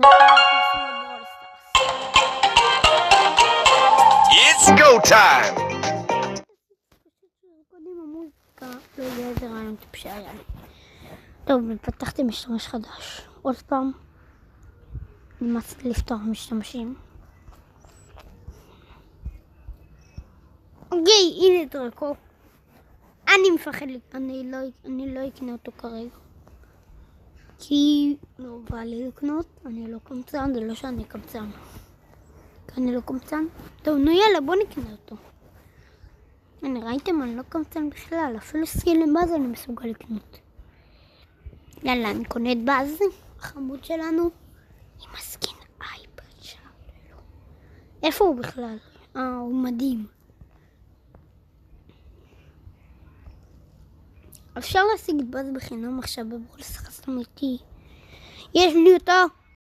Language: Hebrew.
It's go time! קודם המוזיקה, לא יודע איזה רעיון טיפשי היה לי. טוב, פתחתי משתמש חדש. עוד פעם, נמאס לי לפתוח משתמשים. אוקיי, הנה דרקו. אני מפחד, אני לא אקנה אותו כרגע. כי לא בא לי לקנות, אני לא קמצן, זה לא שאני קמצן. כי אני לא קמצן. טוב, נו יאללה, בוא נקנה אותו. הנה, ראיתם? אני לא קמצן בכלל, אפילו סקין באז אני מסוגל לקנות. יאללה, אני קונה את באז, החמוד שלנו, עם הסקין אייפד שלו. איפה הוא בכלל? הוא מדהים. אפשר להשיג את באז בחינם עכשיו בברולס חסם איתי. יש לי אותו.